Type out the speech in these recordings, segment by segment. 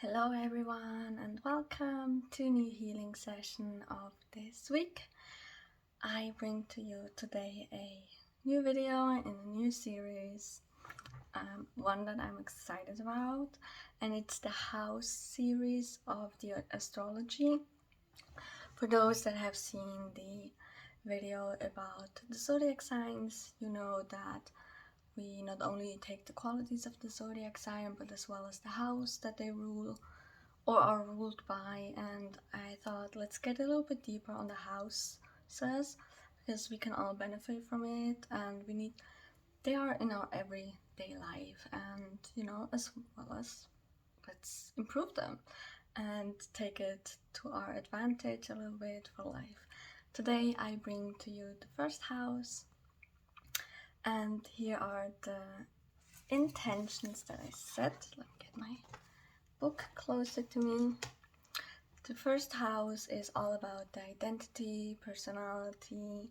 Hello everyone and welcome to a new healing session of this week. I bring to you today a new video in a new series, one that I'm excited about, and it's the house series of the astrology. For those that have seen the video about the zodiac signs, you know that we not only take the qualities of the zodiac sign, but as well as the house that they rule or are ruled by. And I thought, let's get a little bit deeper on the houses, because we can all benefit from it, and they are in our everyday life, and as well as let's improve them and take it to our advantage a little bit for life. Today I bring to you the first house, and here are the intentions that I set. Let me get my book closer to me. The first house is all about the identity, personality,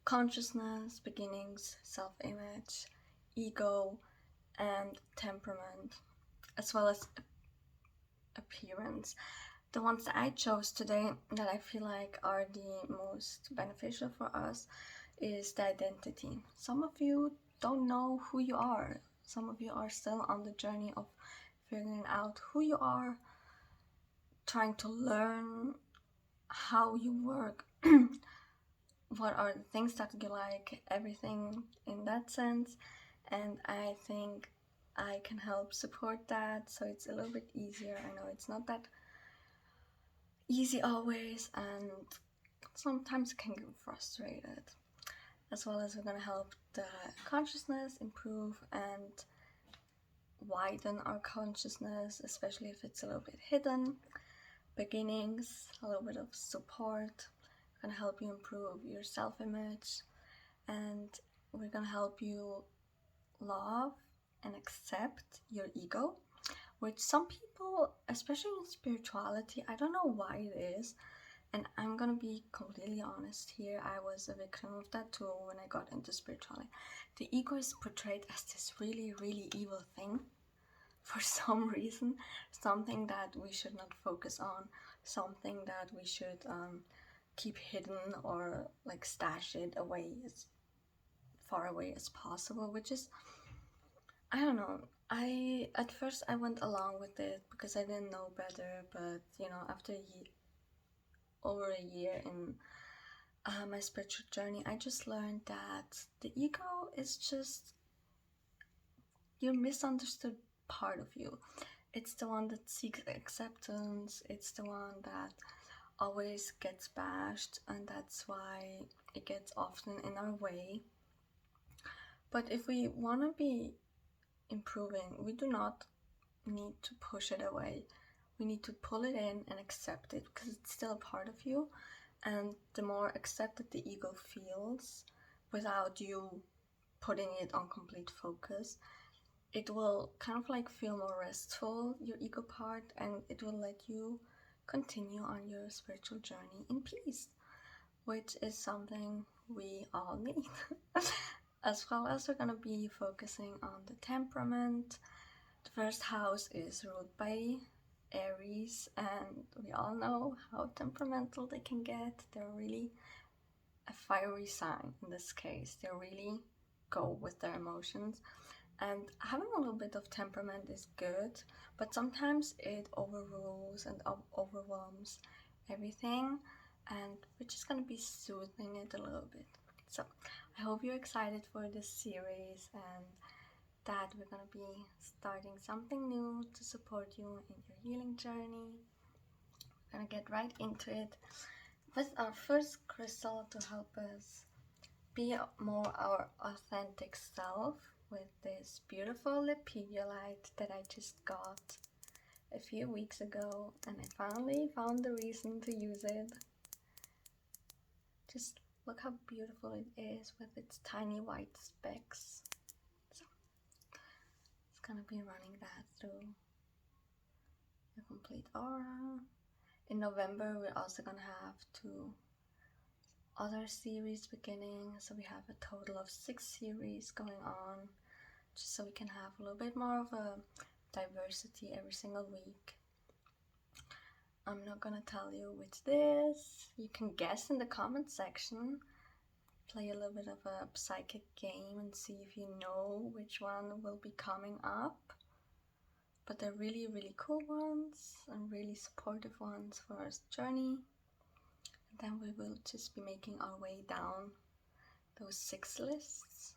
consciousness, beginnings, self-image, ego, and temperament, as well as appearance. The ones that I chose today that I feel like are the most beneficial for us is the identity. Some of you don't know who you are. Some of you are still on the journey of figuring out who you are, trying to learn how you work, what are the things that you like, everything in that sense. And I think I can help support that so it's a little bit easier. I know it's not that easy always, and sometimes it can get frustrated. As well as we're going to help the consciousness improve and widen our consciousness, especially if it's a little bit hidden. Beginnings, a little bit of support, gonna help you improve your self-image, and we're gonna help you love and accept your ego, which some people, especially in spirituality, I don't know why it is, and I'm gonna be completely honest here, I was a victim of that too when I got into spirituality. The ego is portrayed as this really, really evil thing for some reason, something that we should not focus on, something that we should keep hidden or like stash it away as far away as possible, which is, I don't know, at first I went along with it because I didn't know better, but after over a year in my spiritual journey, I just learned that the ego is just your misunderstood part of you. It's the one that seeks acceptance, it's the one that always gets bashed, and that's why it gets often in our way. But if we want to be improving, we do not need to push it away. We need to pull it in and accept it, because it's still a part of you. And the more accepted the ego feels without you putting it on complete focus, it will kind of like feel more restful, your ego part, and it will let you continue on your spiritual journey in peace, which is something we all need. As well as we're going to be focusing on the temperament. The first house is ruled by Aries, and we all know how temperamental they can get. They're really a fiery sign in this case. They really go with their emotions. And having a little bit of temperament is good, but sometimes it overrules and overwhelms everything, and we're just going to be soothing it a little bit. So I hope you're excited for this series and that we're going to be starting something new to support you in your healing journey. We're going to get right into it with our first crystal to help us be more our authentic self, with this beautiful lepidolite that I just got a few weeks ago, and I finally found the reason to use it. Just look how beautiful it is with its tiny white specks. So it's gonna be running that through the complete aura. In November we're also gonna have 2 other series beginning, so we have a total of 6 series going on, just so we can have a little bit more of a diversity every single week. I'm not gonna tell you which it is. You can guess in the comment section. Play a little bit of a psychic game and see if you know which one will be coming up. But they're really, really cool ones and really supportive ones for our journey. And then we will just be making our way down those 6 lists.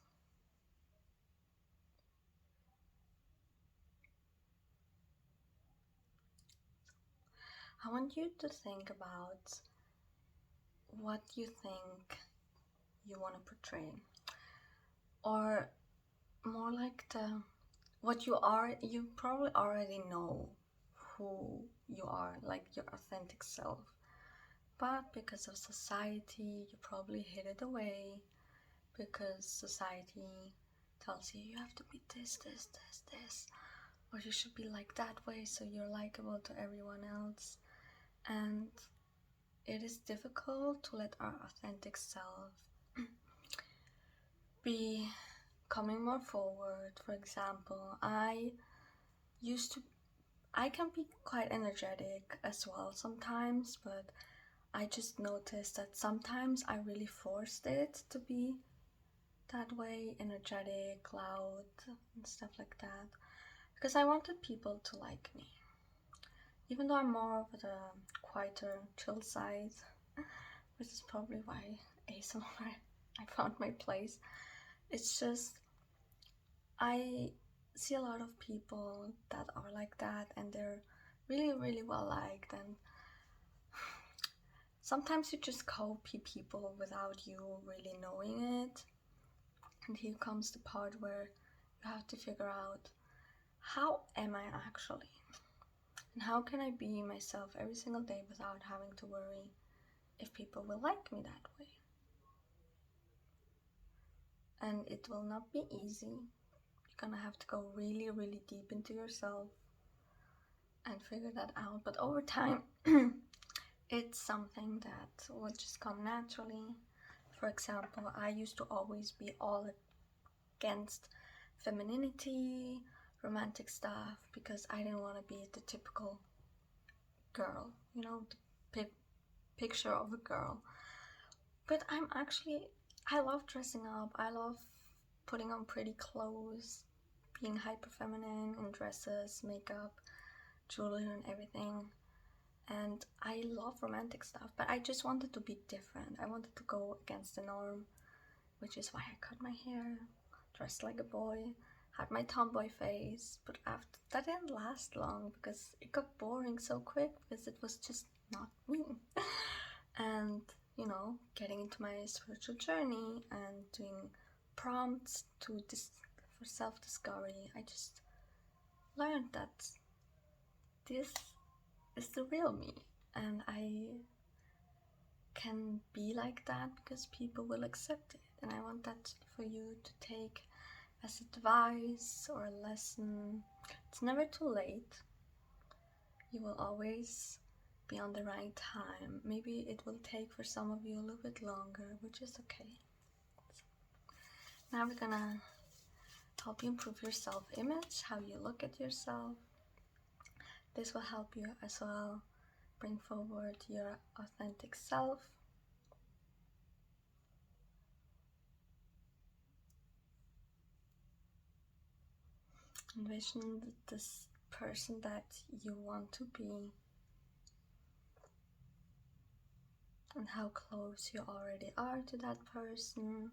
I want you to think about what you think you want to portray, or more like what you are. You probably already know who you are, like your authentic self, but because of society you probably hid it away, because society tells you you have to be this, or you should be like that way so you're likable to everyone else. And it is difficult to let our authentic self be coming more forward. For example, I can be quite energetic as well sometimes, but I just noticed that sometimes I really forced it to be that way, energetic, loud, and stuff like that, because I wanted people to like me. Even though I'm more of the quieter, chill side, which is probably why ASMR I found my place. It's just, I see a lot of people that are like that and they're really, really well liked, and sometimes you just copy people without you really knowing it. And here comes the part where you have to figure out, how am I actually? And how can I be myself every single day without having to worry if people will like me that way? And it will not be easy. You're gonna have to go really, really deep into yourself and figure that out. But over time, it's something that will just come naturally. For example, I used to always be all against femininity, romantic stuff, because I didn't want to be the typical girl, you know, the picture of a girl. But I love dressing up, I love putting on pretty clothes, being hyper feminine in dresses, makeup, jewelry and everything. And I love romantic stuff, but I just wanted to be different. I wanted to go against the norm, which is why I cut my hair, dressed like a boy, had my tomboy face. But after that didn't last long because it got boring so quick, because it was just not me. And you know, getting into my spiritual journey and doing prompts for self-discovery, I just learned that this is the real me, and I can be like that because people will accept it. And I want that for you to take as advice or a lesson. It's never too late. You will always be on the right time. Maybe it will take for some of you a little bit longer, which is okay. Now we're gonna help you improve your self-image, how you look at yourself. This will help you as well bring forward your authentic self. Envision this person that you want to be and how close you already are to that person.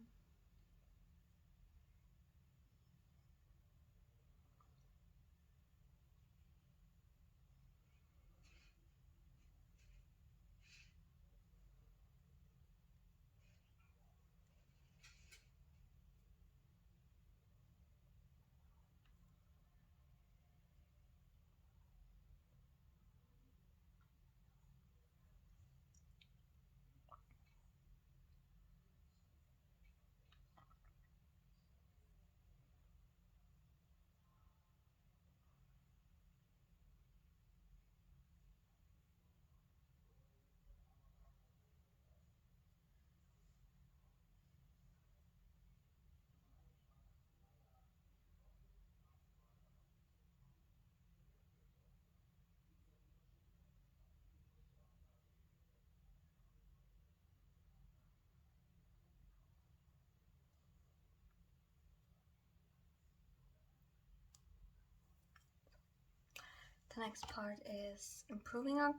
The next part is improving our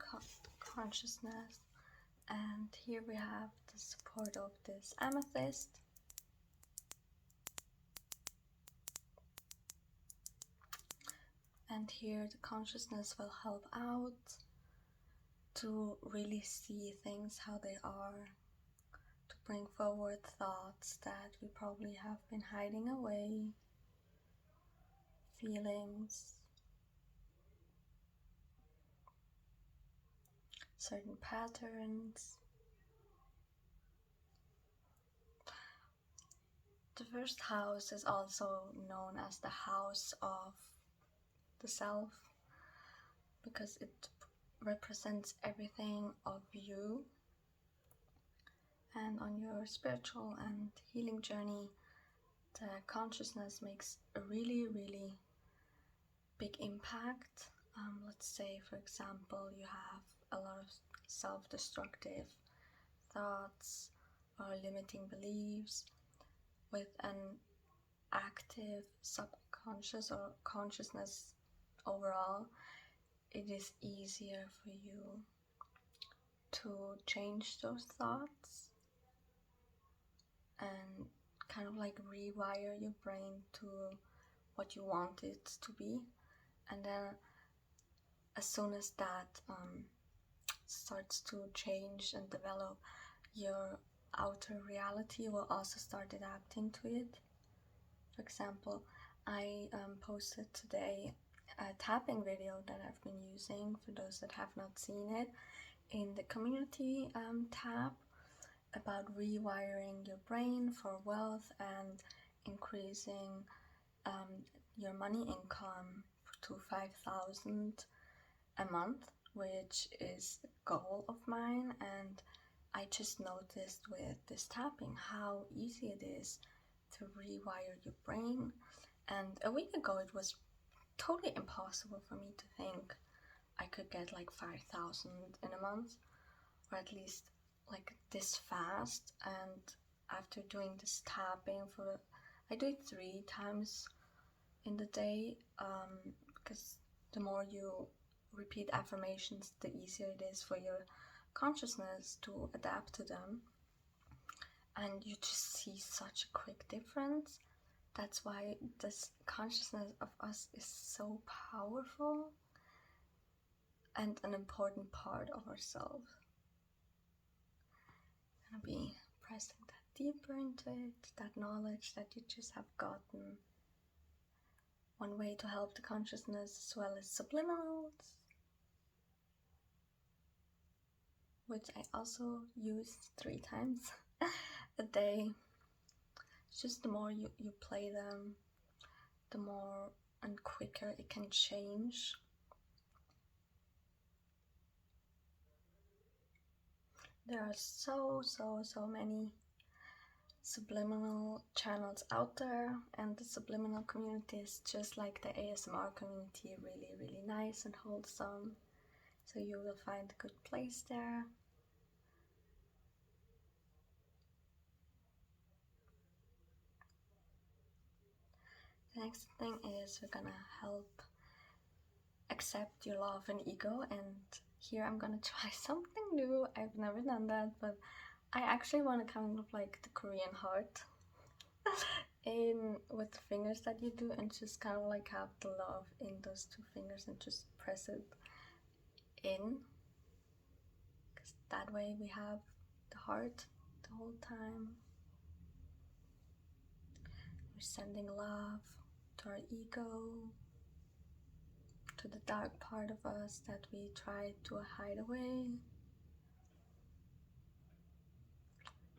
consciousness, and here we have the support of this amethyst. And here the consciousness will help out to really see things how they are, to bring forward thoughts that we probably have been hiding away, feelings, certain patterns. The first house is also known as the house of the self, because it represents everything of you. And on your spiritual and healing journey, the consciousness makes a really, really big impact. Let's say, for example, you have a lot of self-destructive thoughts or limiting beliefs. With an active subconscious or consciousness overall, it is easier for you to change those thoughts and kind of like rewire your brain to what you want it to be. And then as soon as that starts to change and develop, your outer reality will also start adapting to it. For example, I posted today a tapping video that I've been using for those that have not seen it in the community tab, about rewiring your brain for wealth and increasing your money income to 5,000 a month, which is a goal of mine. And I just noticed with this tapping how easy it is to rewire your brain. And a week ago it was totally impossible for me to think I could get like 5,000 in a month, or at least like this fast. And after doing this tapping I do it 3 times in the day, because the more you repeat affirmations, the easier it is for your consciousness to adapt to them. And you just see such a quick difference. That's why this consciousness of us is so powerful and an important part of ourselves. I'm gonna be pressing that deeper into it, that knowledge that you just have gotten. One way to help the consciousness as well as subliminals, which I also use 3 times a day. It's just the more you play them, the more and quicker it can change. There are so many subliminal channels out there, and the subliminal community is just like the ASMR community, really nice and wholesome. So you will find a good place there. The next thing is we're gonna help accept your love and ego, and here I'm gonna try something new. I've never done that, but I actually want to kind of like the Korean heart in with the fingers that you do, and just kind of like have the love in those 2 fingers and just press it in, because that way we have the heart the whole time. We're sending love to our ego, to the dark part of us that we try to hide away,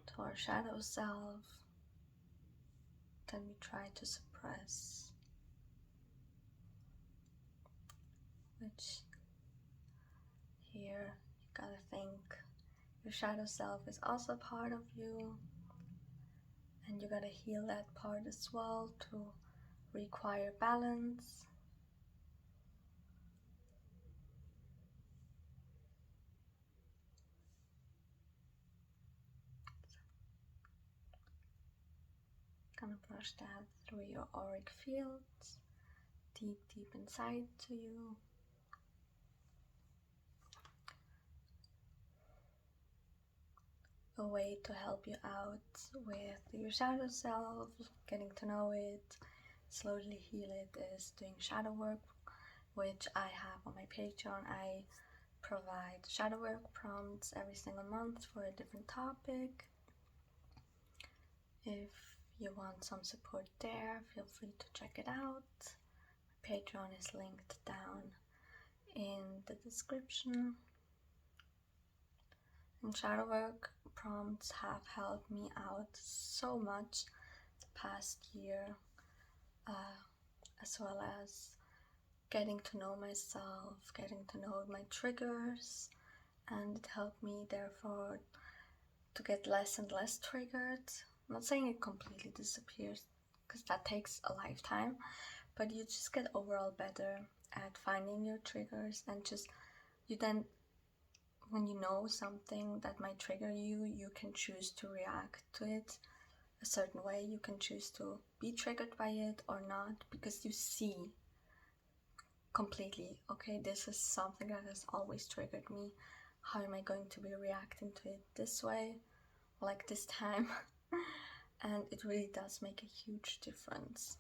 to our shadow self that we try to suppress, which here you gotta think your shadow self is also part of you, and you gotta heal that part as well to require balance. Gonna brush that through your auric fields, deep inside to you. way to help you out with your shadow self, getting to know it, slowly heal it, is doing shadow work, which I have on my Patreon. I provide shadow work prompts every single month for a different topic. If you want some support there, feel free to check it out. My Patreon is linked down in the description. And shadow work prompts have helped me out so much the past year, as well as getting to know myself, getting to know my triggers, and it helped me therefore to get less and less triggered. I'm not saying it completely disappears, because that takes a lifetime, but you just get overall better at finding your triggers, and just you then, when you know something that might trigger you, you can choose to react to it a certain way. You can choose to be triggered by it or not, because you see completely, okay, this is something that has always triggered me. How am I going to be reacting to it this way, like this time? And it really does make a huge difference.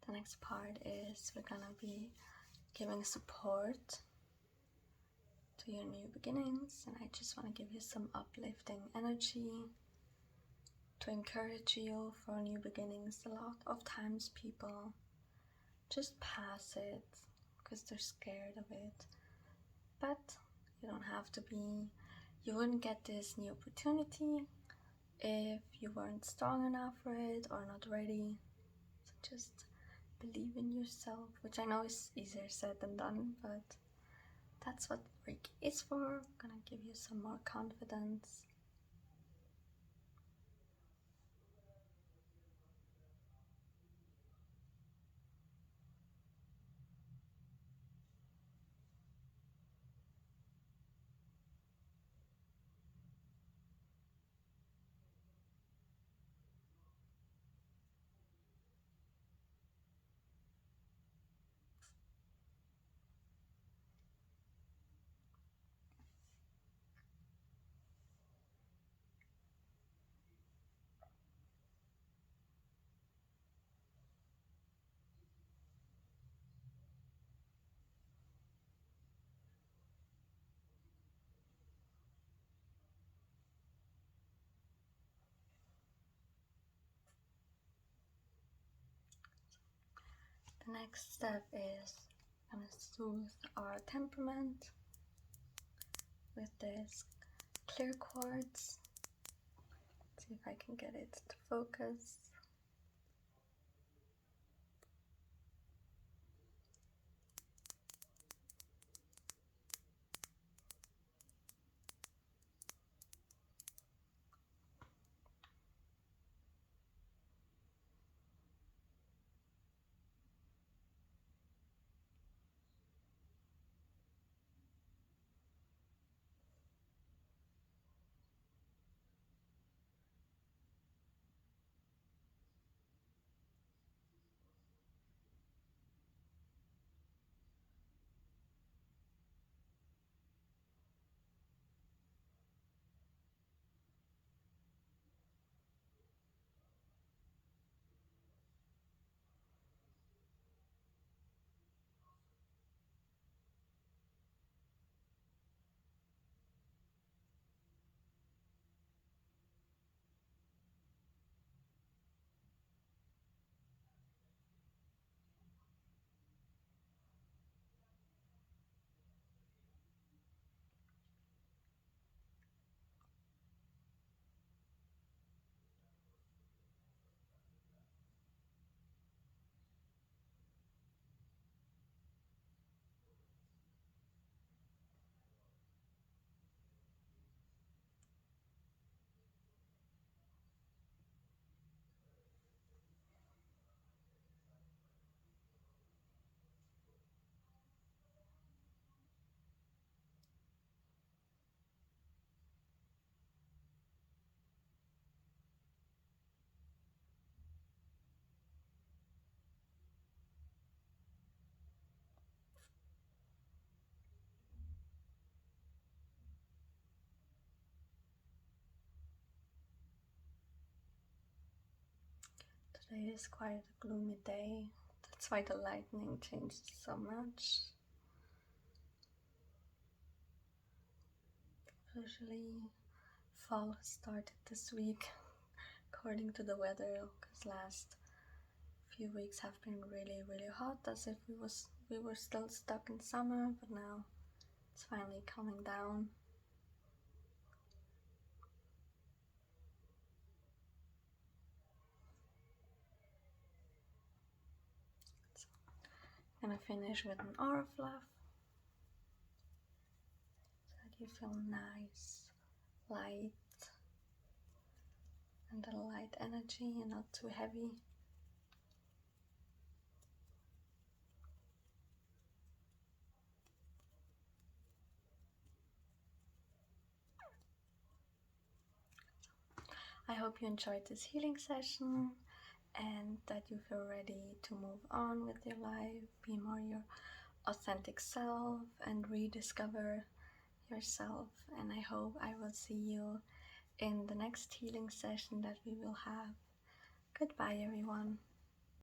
The next part is we're gonna be giving support to your new beginnings, and I just want to give you some uplifting energy to encourage you for new beginnings. A lot of times people just pass it because they're scared of it, but you don't have to be. You wouldn't get this new opportunity if you weren't strong enough for it or not ready. So just believe in yourself, which I know is easier said than done, but that's what Reiki is for. I'm gonna give you some more confidence. The next step is gonna soothe our temperament with this clear quartz. See if I can get it to focus. Today is quite a gloomy day. That's why the lightning changes so much. Usually fall has started this week according to the weather, because last few weeks have been really hot, as if we were still stuck in summer, but now it's finally coming down. So I'm gonna finish with an aura fluff so that you feel nice, light, and a light energy and not too heavy. I hope you enjoyed this healing session and that you feel ready to move on with your life, be more your authentic self, and rediscover yourself. And I hope I will see you in the next healing session that we will have. Goodbye, everyone.